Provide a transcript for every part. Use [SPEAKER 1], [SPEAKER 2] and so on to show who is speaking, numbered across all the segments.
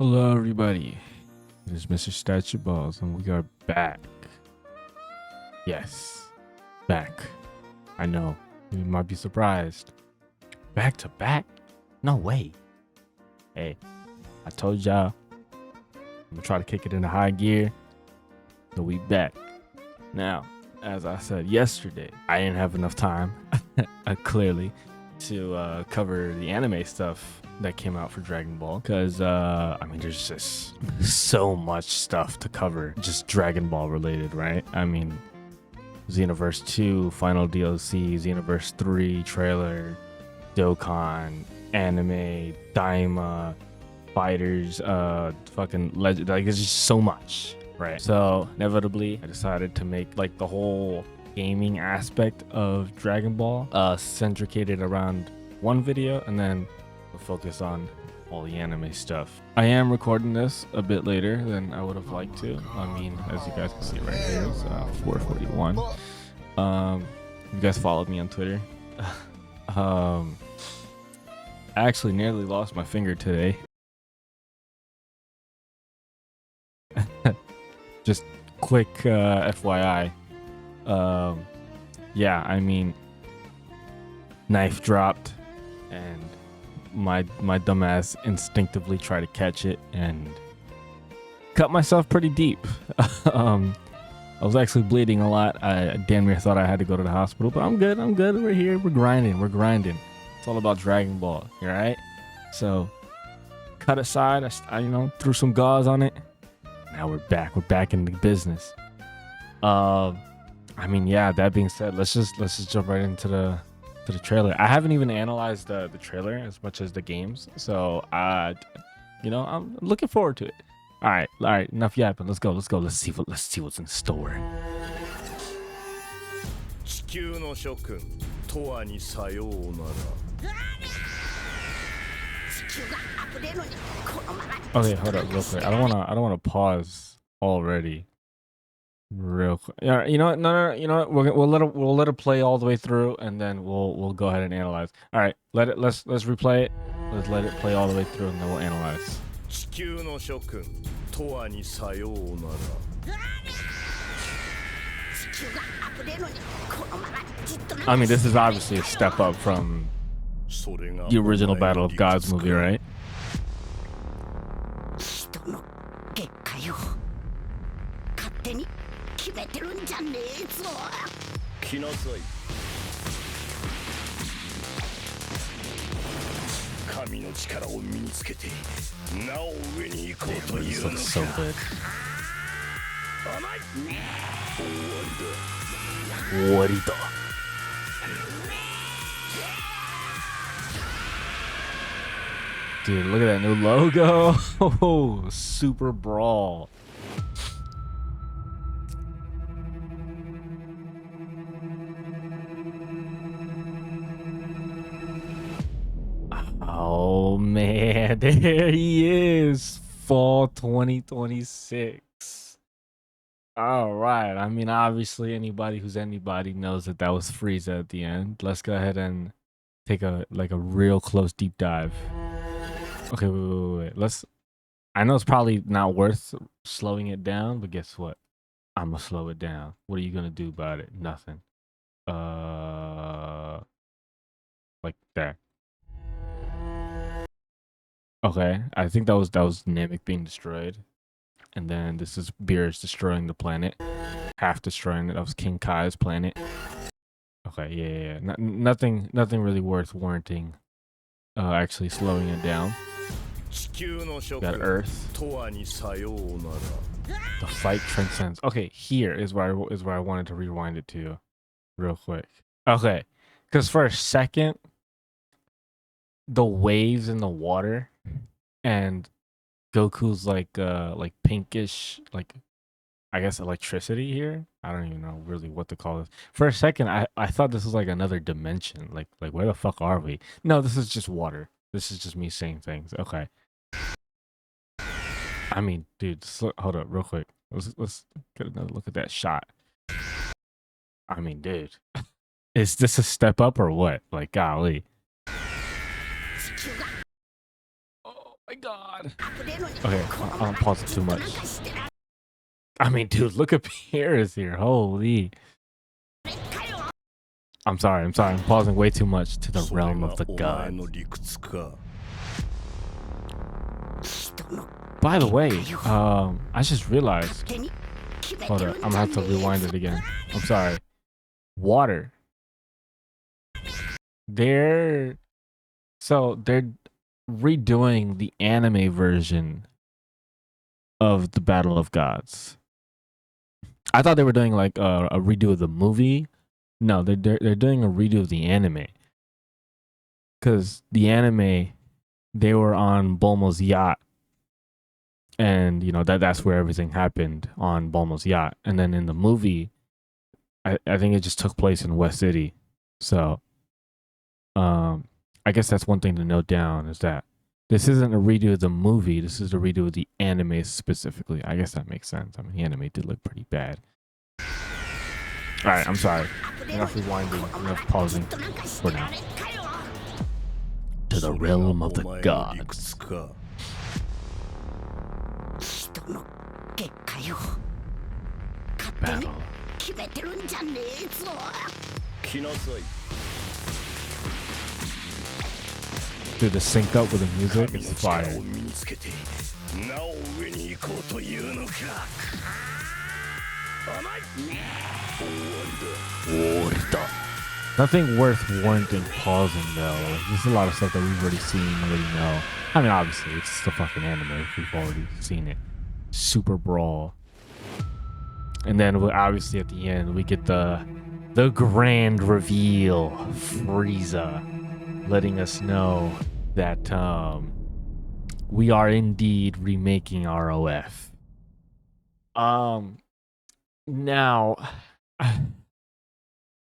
[SPEAKER 1] Hello, everybody. It is Mr. Statue Balls, and we are back. Yes, back. I know you might be surprised. Back to back? No way. Hey, I told y'all I'm gonna try to kick it into high gear. So we back. Now, as I said yesterday, I didn't have enough time, clearly, to cover the anime stuff that came out for Dragon Ball, because I mean, there's just so much stuff to cover, just Dragon Ball related, right? I mean, Xenoverse 2 final DLC, Xenoverse 3 trailer, Dokkan, anime, Daima, fighters, fucking legend. Like, there's just so much, right? So inevitably I decided to make like the whole gaming aspect of Dragon Ball centricated around one video, and then we'll focus on all the anime stuff. I am recording this a bit later than I would have liked to. I mean, as you guys can see right here, it's 4:41. You guys followed me on Twitter. I actually nearly lost my finger today. Just quick FYI. Yeah, I mean, knife dropped, and my dumbass instinctively tried to catch it and cut myself pretty deep. I was actually bleeding a lot. I damn near thought I had to go to the hospital, but I'm good. We're here. We're grinding. It's all about Dragon Ball, all right? So, cut aside. I threw some gauze on it. Now we're back. We're back in the business. I mean, yeah. That being said, let's just jump right into the trailer. I haven't even analyzed the trailer as much as the games, so I'm looking forward to it. All right. Enough yapping. Let's go. Let's see what's in store.
[SPEAKER 2] 地球の諸君とわにさようなら
[SPEAKER 1] Okay, hold up real quick. I don't wanna pause already. Real quick. Yeah, you know what? No. You know what? We'll let it play all the way through, and then we'll go ahead and analyze. All right, let's replay it. Let's let it play all the way through, and then we'll analyze.
[SPEAKER 2] 地球の諸君とわにさようなら
[SPEAKER 1] I mean, this is obviously a step up from
[SPEAKER 2] それが
[SPEAKER 1] the original Battle of Gods movie, right?
[SPEAKER 3] 人の結果よ勝手に決めてるんじゃねえぞ
[SPEAKER 2] 来なさい神の力を身につけてなお上に行こうというの
[SPEAKER 1] Looks so good.
[SPEAKER 2] 甘い
[SPEAKER 1] 終わりだ. Dude, look at that new logo. Oh, Super Brawl. Oh man, there he is. Fall 2026. All right. I mean, obviously anybody who's anybody knows that was Frieza at the end. Let's go ahead and take a real close deep dive. Okay, wait. I know it's probably not worth slowing it down, but guess what? I'm gonna slow it down. What are you gonna do about it? Nothing. Like that. Okay, I think that was Namek being destroyed, and then this is Beerus destroying the planet, half destroying it. That was King Kai's planet. Okay, yeah. Nothing really worth warranting. Actually slowing it down.
[SPEAKER 2] 地球の諸
[SPEAKER 1] Got
[SPEAKER 2] 君
[SPEAKER 1] Earth.
[SPEAKER 2] とわにさようなら
[SPEAKER 1] The fight transcends. Okay, here is where I wanted to rewind it to, real quick. Okay, because for a second, the waves in the water, and Goku's like pinkish, like I guess electricity here. I don't even know really what to call this. For a second, I thought this was like another dimension. Like where the fuck are we? No, this is just water. This is just me saying things. Okay. I mean, dude, hold up real quick. Let's get another look at that shot. I mean, dude, is this a step up or what? Like, golly. Oh my god. God. Okay, I'm pausing too much. I mean, dude, look at Pierre's here. Holy. I'm sorry. I'm pausing way too much to the realm of the gods. By the way, I just realized. Hold up, I'm gonna have to rewind it again. I'm sorry. Water. They're redoing the anime version of the Battle of Gods. I thought they were doing like a redo of the movie. No, they're doing a redo of the anime. Cause the anime, they were on Bulma's yacht, and you know that's where everything happened, on Bulma's yacht. And then in the movie, I think it just took place in West City. So, I guess that's one thing to note down, is that this isn't a redo of the movie. This is a redo of the anime specifically. I guess that makes sense. I mean, the anime did look pretty bad. All right, I'm sorry. Enough rewinding, enough pausing for now. To the realm of the gods. Battle. Dude, the sync up with the music is fire. Nothing worth warranting pausing though. There's a lot of stuff that we've already seen, already know. I mean, obviously, it's the fucking anime. We've already seen it. Super brawl. And then obviously at the end, we get the grand reveal. Frieza letting us know that we are indeed remaking ROF. Now,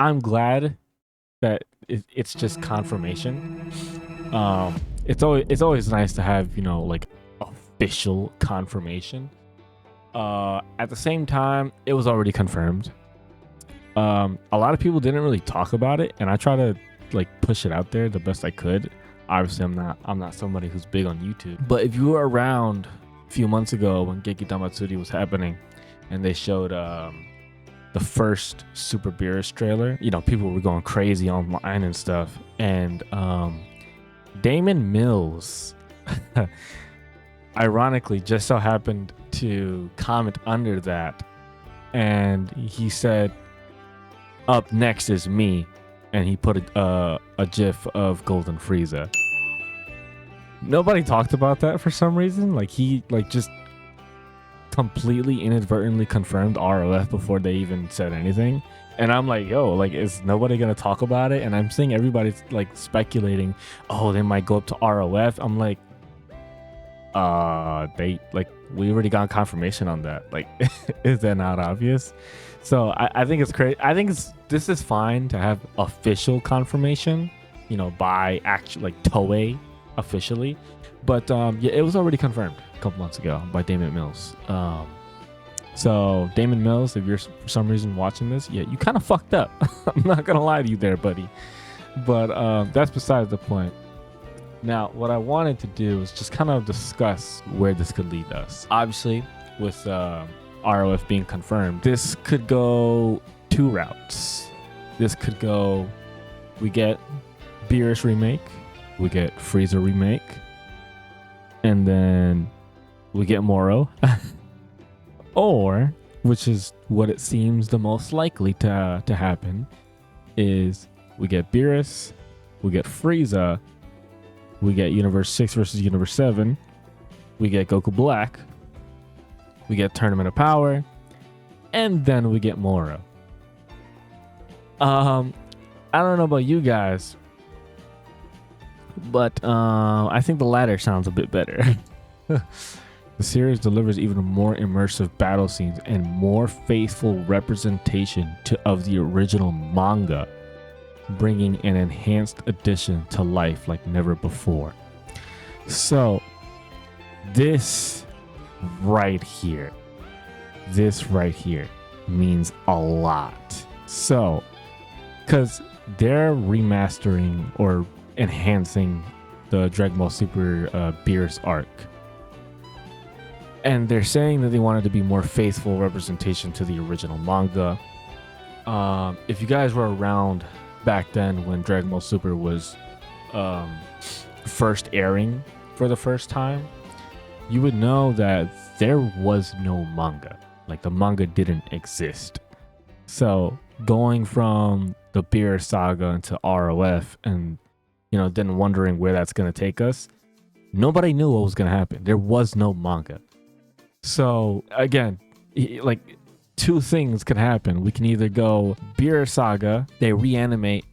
[SPEAKER 1] I'm glad that it's just confirmation. It's always nice to have, you know, like official confirmation. At the same time, it was already confirmed. A lot of people didn't really talk about it, and I try to like push it out there the best I could. Obviously, I'm not somebody who's big on YouTube. But if you were around a few months ago when Gekitou Matsuri was happening, and they showed the first Super Beerus trailer, you know, people were going crazy online and stuff. And Damon Mills, ironically, just so happened to comment under that, and he said, "Up next is me," and he put a gif of Golden Frieza. Nobody talked about that for some reason. Like, he just completely inadvertently confirmed ROF before they even said anything. And I'm like, yo, like, is nobody gonna talk about it? And I'm seeing everybody's like speculating, oh, they might go up to ROF. I'm like, we already got confirmation on that. Like, is that not obvious? So I think it's crazy. I think this is fine to have official confirmation, you know, by actually like Toei officially. But yeah, it was already confirmed a couple months ago by Damon Mills. So Damon Mills, if you're for some reason watching this, yeah, you kind of fucked up. I'm not gonna lie to you there, buddy. But that's besides the point. Now, what I wanted to do is just kind of discuss where this could lead us. Obviously, with ROF being confirmed, this could go two routes. This could go, we get Beerus remake, we get Frieza remake, and then we get Moro. Or, which is what it seems the most likely to happen, is we get Beerus, we get Frieza, we get Universe 6 versus Universe 7, we get Goku Black, we get Tournament of Power, and then we get Moro. I don't know about you guys, but I think the latter sounds a bit better. The series delivers even more immersive battle scenes and more faithful representation of the original manga, bringing an enhanced addition to life like never before. So, this right here means a lot. So, because they're remastering or enhancing the Dragon Ball Super Beerus arc. And they're saying that they wanted to be more faithful representation to the original manga. If you guys were around back then when Dragon Ball Super was first airing for the first time, you would know that there was no manga. Like, the manga didn't exist. So going from the Beer Saga into ROF and, you know, then wondering where that's going to take us, nobody knew what was going to happen. There was no manga. So again, like, two things could happen. We can either go Beer Saga, they reanimate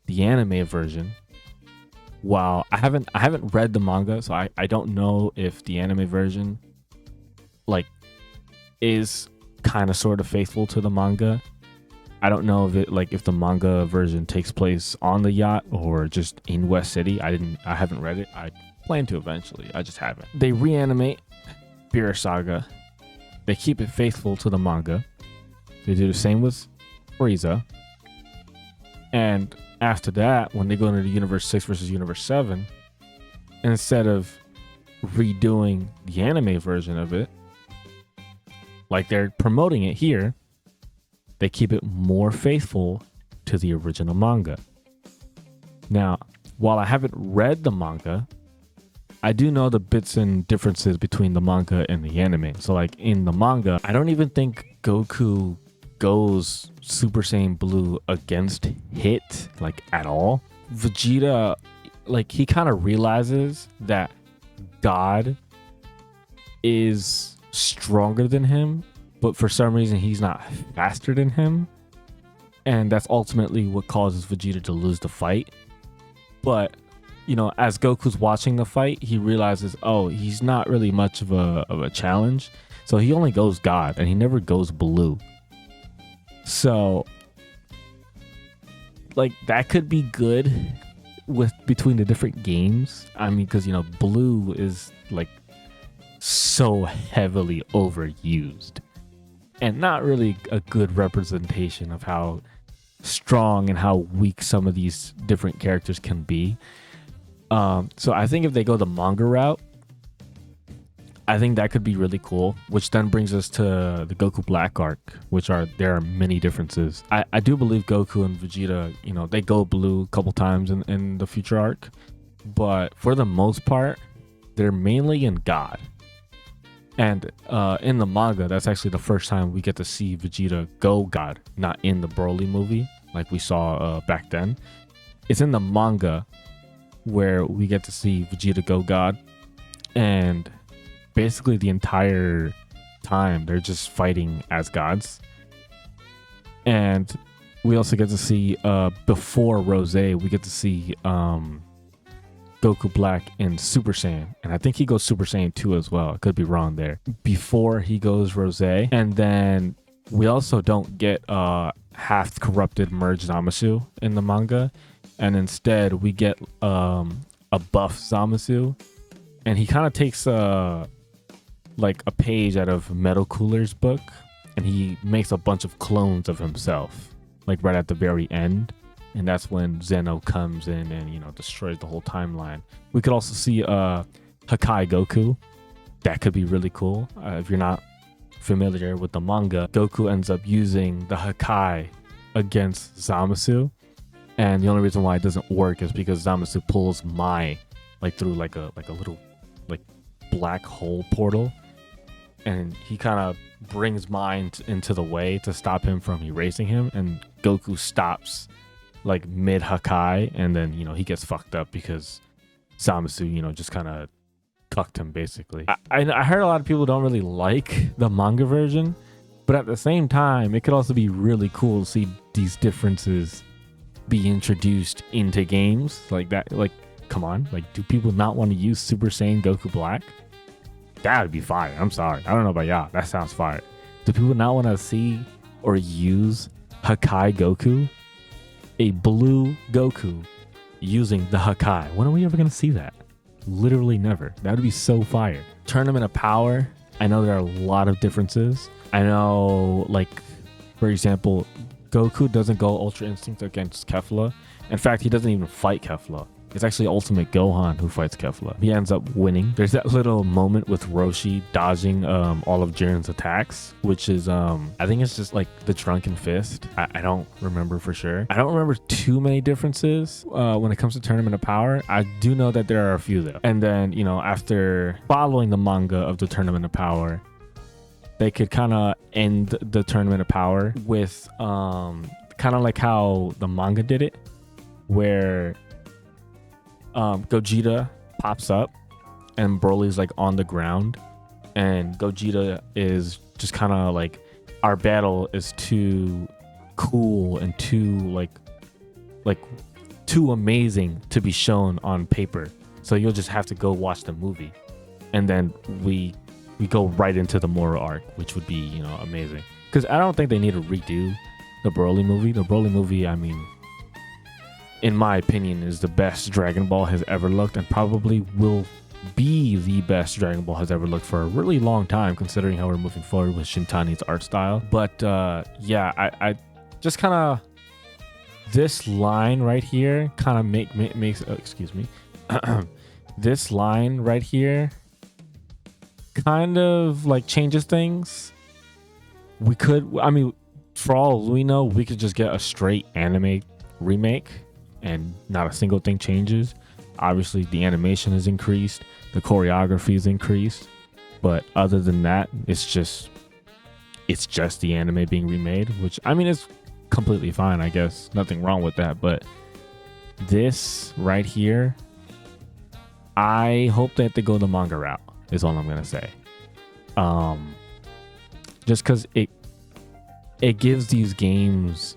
[SPEAKER 1] the anime version. While I haven't read the manga, so I don't know if the anime version like is kind of sort of faithful to the manga. I don't know if the manga version takes place on the yacht or just in West City. I haven't read it. I plan to eventually. I just haven't. They reanimate Beer Saga. They keep it faithful to the manga. They do the same with Frieza. And after that, when they go into the Universe 6 versus Universe 7, instead of redoing the anime version of it, like they're promoting it here, they keep it more faithful to the original manga. Now, while I haven't read the manga, I do know the bits and differences between the manga and the anime. So like in the manga, I don't even think Goku goes Super Saiyan Blue against Hit, like, at all. Vegeta, like, he kind of realizes that God is stronger than him, but for some reason he's not faster than him, and that's ultimately what causes Vegeta to lose the fight. But, you know, as Goku's watching the fight, he realizes, oh, he's not really much of a challenge, so he only goes God and he never goes Blue. So, like, that could be good with between the different games. I mean, because, you know, Blue is like so heavily overused and not really a good representation of how strong and how weak some of these different characters can be. So I think if they go the manga route, I think that could be really cool, which then brings us to the Goku Black arc, there are many differences. I do believe Goku and Vegeta, you know, they go blue a couple times in the future arc, but for the most part, they're mainly in God. And in the manga, that's actually the first time we get to see Vegeta go God, not in the Broly movie like we saw back then. It's in the manga where we get to see Vegeta go God, and basically the entire time they're just fighting as gods. And we also get to see before Rose, we get to see Goku Black in Super Saiyan, and I think he goes Super Saiyan 2 as well. I could be wrong there. Before he goes Rose, and then we also don't get half corrupted merged Zamasu in the manga, and instead we get a buff Zamasu, and he kind of takes like a page out of Metal Cooler's book, and he makes a bunch of clones of himself, like right at the very end. And that's when Zeno comes in and, you know, destroys the whole timeline. We could also see Hakai Goku. That could be really cool. If you're not familiar with the manga, Goku ends up using the Hakai against Zamasu. And the only reason why it doesn't work is because Zamasu pulls Mai like through like a little like black hole portal. And he kind of brings Mai into the way to stop him from erasing him. And Goku stops like mid Hakai, and then, you know, he gets fucked up because Zamasu, you know, just kind of cucked him basically. I heard a lot of people don't really like the manga version, but at the same time, it could also be really cool to see these differences be introduced into games like that. Like, come on, like, do people not want to use Super Saiyan Goku Black? That would be fire. I'm sorry, I don't know about y'all, that sounds fire. Do people not want to see or use Hakai Goku? A blue Goku using the Hakai. When are we ever going to see that? Literally never. That would be so fire. Tournament of Power. I know there are a lot of differences. I know, like, for example, Goku doesn't go Ultra Instinct against Kefla. In fact, he doesn't even fight Kefla. It's actually Ultimate Gohan who fights Kefla. He ends up winning. There's that little moment with Roshi dodging all of Jiren's attacks, which is I think it's just like the drunken fist. I don't remember for sure. I don't remember too many differences when it comes to Tournament of Power. I do know that there are a few though. And then, you know, after following the manga of the Tournament of Power, they could kind of end the Tournament of Power with kind of like how the manga did it, where Gogeta pops up and Broly's like on the ground, and Gogeta is just kind of like, our battle is too cool and too like too amazing to be shown on paper, so you'll just have to go watch the movie. And then we go right into the Moro arc, which would be, you know, amazing, because I don't think they need to redo the Broly movie. The Broly movie, I mean, in my opinion, is the best Dragon Ball has ever looked, and probably will be the best Dragon Ball has ever looked for a really long time, considering how we're moving forward with Shintani's art style. But yeah, I just kind of, this line right here kind of makes excuse me, this line right here kind of like changes things. We could, I mean, for all we know, we could just get a straight anime remake and not a single thing changes. Obviously, the animation is increased, the choreography is increased, but other than that, it's just the anime being remade, which, I mean, it's completely fine, I guess. Nothing wrong with that. But this right here, I hope that they go the manga route, is all I'm gonna say. Just because it gives these games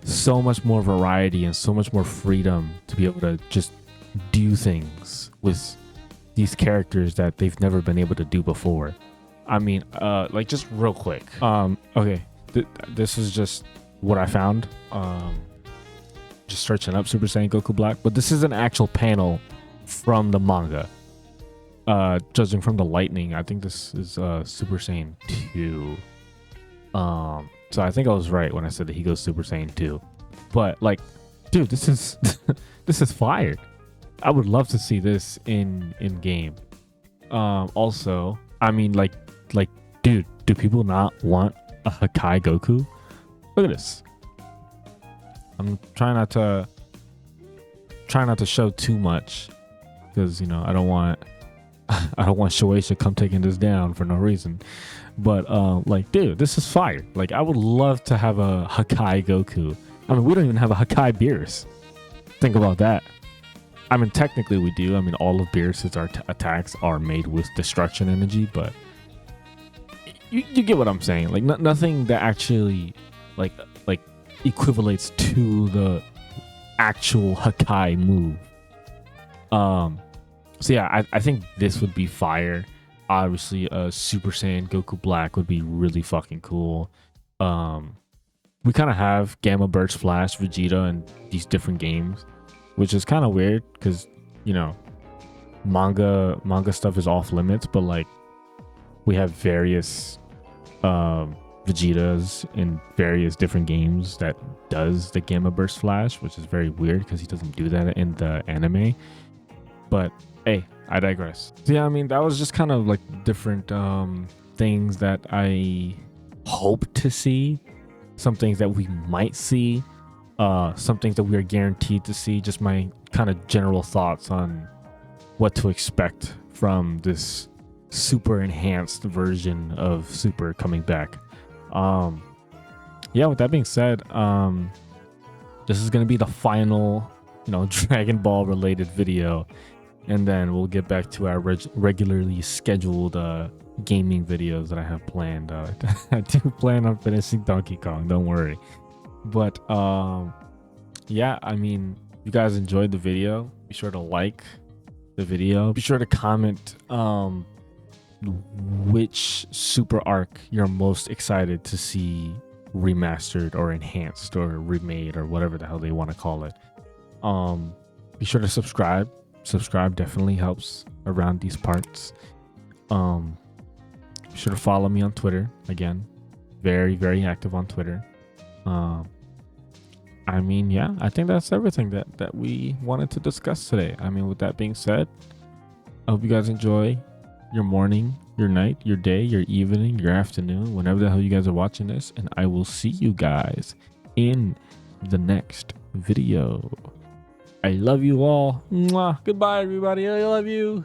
[SPEAKER 1] so much more variety and so much more freedom to be able to just do things with these characters that they've never been able to do before. I mean, like, just real quick. Okay, this is just what I found. Just searching up Super Saiyan Goku Black, but this is an actual panel from the manga. Judging from the lightning, I think this is Super Saiyan 2. So I think I was right when I said that he goes Super Saiyan 2. But like, dude, this is this is fire. I would love to see this in game. Also, I mean, like, dude, do people not want a Hakai Goku? Look at this. I'm trying not to show too much, because, you know, I don't want Shueisha come taking this down for no reason. But like, dude, this is fire. Like, I would love to have a Hakai Goku. I mean, we don't even have a Hakai Beerus. Think about that. I mean, technically we do. I mean, all of Beerus's attacks are made with destruction energy, but you get what I'm saying. Like, nothing that actually like equivalates to the actual Hakai move. So yeah, I think this would be fire. Obviously, Super Saiyan Goku Black would be really fucking cool. We kind of have Gamma Burst Flash, Vegeta, and these different games, which is kind of weird because, you know, manga stuff is off limits, but like, we have various Vegetas in various different games that does the Gamma Burst Flash, which is very weird because he doesn't do that in the anime. But hey, I digress. So yeah, I mean, that was just kind of like different things that I hope to see, some things that we might see, some things that we are guaranteed to see, just my kind of general thoughts on what to expect from this super enhanced version of Super coming back. Yeah, with that being said, this is going to be the final, you know, Dragon Ball related video. And then we'll get back to our regularly scheduled gaming videos that I have planned. I do plan on finishing Donkey Kong, don't worry. But yeah, I mean, if you guys enjoyed the video, be sure to like the video. Be sure to comment which Super arc you're most excited to see remastered or enhanced or remade or whatever the hell they want to call it. Be sure to subscribe. Subscribe definitely helps around these parts. Be sure to follow me on Twitter. Again, very, very active on Twitter. I mean, yeah, I think that's everything that we wanted to discuss today. I mean, with that being said, I hope you guys enjoy your morning, your night, your day, your evening, your afternoon, whenever the hell you guys are watching this. And I will see you guys in the next video. I love you all. Mwah. Goodbye, everybody. I love you.